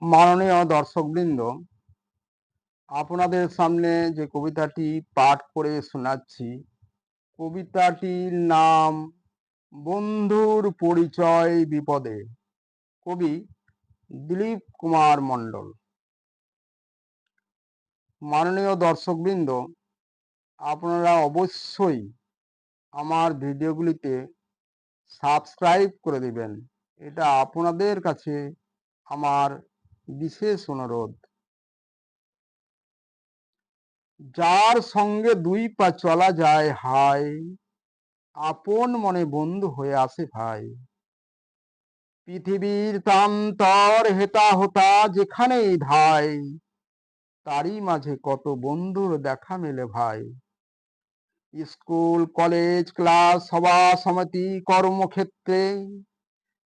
মাননীয় দর্শকবৃন্দ, আপনাদের সামনে যে কবিতাটি পাঠ করে শোনাচ্ছি, কবিতাটির নাম বন্ধুর পরিচয় বিপদে। কবি দিলীপ কুমার মণ্ডল। মাননীয় দর্শকবৃন্দ, আপনারা অবশ্যই আমার ভিডিওগুলিতে সাবস্ক্রাইব করে দিবেন। এটা আপনাদের কাছে আমার বিশেষ অনুরোধ। যার সঙ্গে দুই পা চলা যায় হায়, আপন মনে বন্ধু হয়ে আসে ভাই। পৃথিবীর প্রান্তর হেতা হোতা যেখানেই ধাই, তারই মাঝে কত বন্ধুর দেখা মেলে ভাই। স্কুল, কলেজ, ক্লাস, সভা সমিতি, কর্মক্ষেত্রে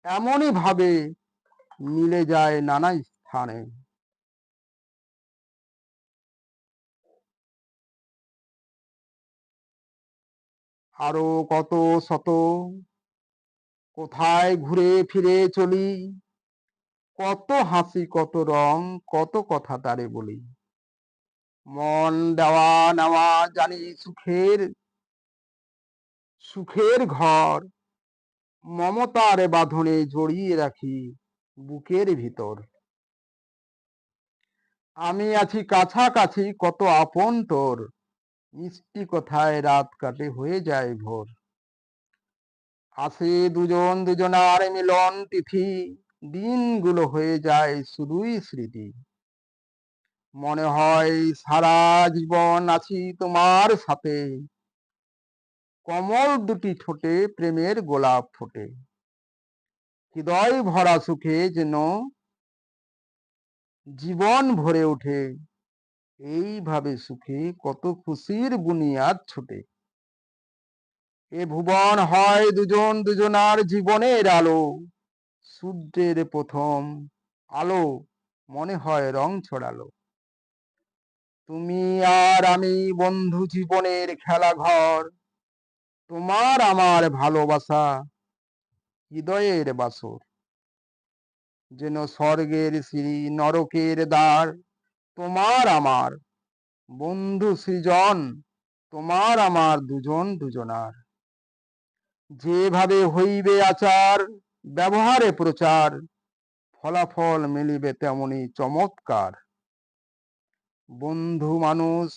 এমনই ভাবে মিলে যায় নানা স্থানে। আরো কত শত কোথায় ঘুরে ফিরে চলি, কত হাসি কত রং কত কথা তারে বলি। মন দেওয়া নেওয়া জানি সুখের সুখের ঘর, মমতার বাঁধনে জড়িয়ে রাখি বুকের ভিতর। আমি আছি কাছাকাছি কত আপন তোর, মিষ্টি কথায় রাত কাটে হয়ে যায় ভোর। আসে দুজন দুজনার মিলন তিথি, দিনগুলো হয়ে যায় শুধুই স্মৃতি। মনে হয় সারা জীবন আছি তোমার সাথে, কমল দুটি ঠোঁটে প্রেমের গোলাপ ফোটে। হৃদয় ভরা সুখে যেন জীবন ভরে ওঠে, এইভাবে সুখে কত খুশির বুনিয়াদ ছোটে। এ ভুবন হয় দুজন দুজনার জীবনের আলো, সূর্যের প্রথম আলো মনে হয় রং ছড়ালো। তুমি আর আমি বন্ধু জীবনের খেলা ঘর, তোমার আমার ভালোবাসা হৃদয়ের বাসর। যেন স্বর্গের সিঁড়ি নরকের দ্বার, তোমার আমার বন্ধু সৃজন, তোমার আমার দুজন দুজনার। যেভাবে হইবে আচার ব্যবহারে প্রচার, ফলাফল মিলিবে তেমনি চমৎকার। বন্ধু মানুষ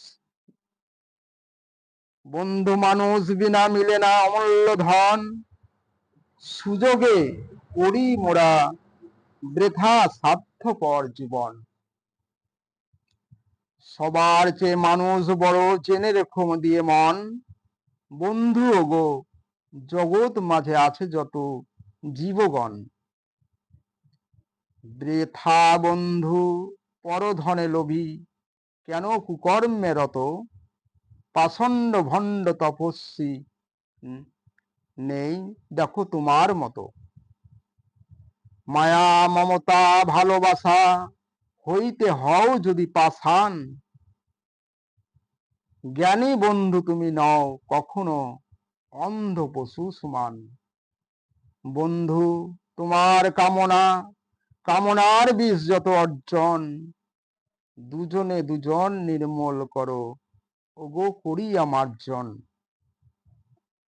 বন্ধু মানুষ বিনা মিলে না অমূল্য ধন, সুযোগে করি মোরা বৃথা স্বার্থপর জীবন। সবার চেয়ে মানুষ বড় জেনে রেখো দিয়ে মন, বন্ধু ওগো জগৎ মাঝে আছে যত জীবগণ। বৃথা বন্ধু পরধনে লোভী, কেন কুকর্মে রত, পাষণ্ড ভণ্ড তপস্বী নেই দেখো তোমার মতো। মায়া মমতা ভালোবাসা হইতে হও যদি পাষাণ, জ্ঞানী বন্ধু তুমি নও কখনো অন্ধ পশু সমান। বন্ধু তোমার কামনার বিষ যত অর্জন, দুজনে দুজন নির্মূল করো ওগো করিয়া মার্জন।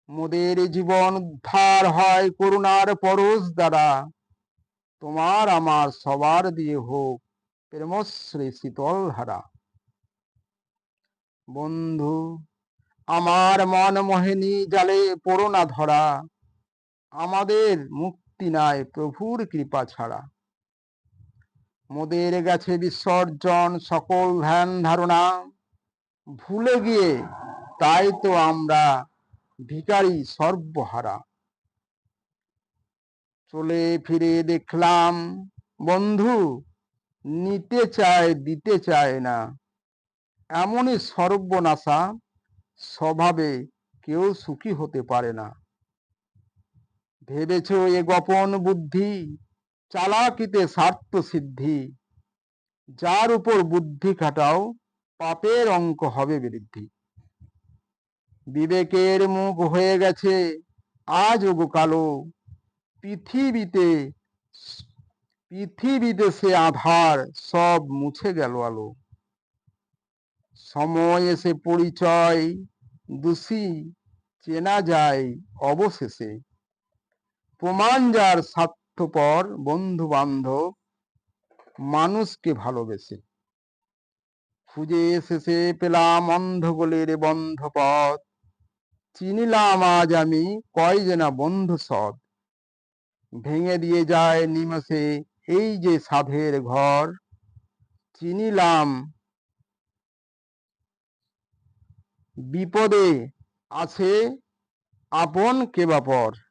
মোদের জীবন উদ্ধার হয় করুণার পরশ দ্বারা, তোমার আমার সবার দিয়ে হোক প্রেমশ্রী শীতল ধারা। বন্ধু আমার মন মোহিনী জালে পড়ো না ধরা, আমাদের মুক্তি নাই প্রভুর কৃপা ছাড়া। মোদের গেছে বিসর্জন সকল ধ্যান ধারণা, ভুলে গিয়ে তাই তো আমরা ভিখারি সর্বহারা। চলে ফিরে দেখলাম বন্ধু নিতে চায় দিতে চায় না, এমনই সর্বনাশা স্বভাবে কেউ সুখী হতে পারে না। ভেবেছ এ গোপন বুদ্ধি, চালাকিতে স্বার্থ সিদ্ধি, যার উপর বুদ্ধি খাটাও পাপের অঙ্ক হবে বৃদ্ধি। বিবেকের মুখ হয়ে গেছে আজ ওগো কালো, পৃথিবীতে পৃথিবীতে সে আধার, সব মুছে গেল আলো। সময় এসে পরিচয় দোষী চেনা যায় অবশেষে। প্রমাণ যার স্বার্থপর বন্ধু বান্ধব মানুষকে ভালোবেসে। খুঁজে শেষে পেলাম অন্ধগোলের বন্ধ পথ, চিনিলাম আজ আমি কয় যে না বন্ধু সৎ। ভেঙে দিয়ে যায় নিমেষে এই যে সাধের ঘর, চিনিলাম বিপদে আছে আপন কে বা পর।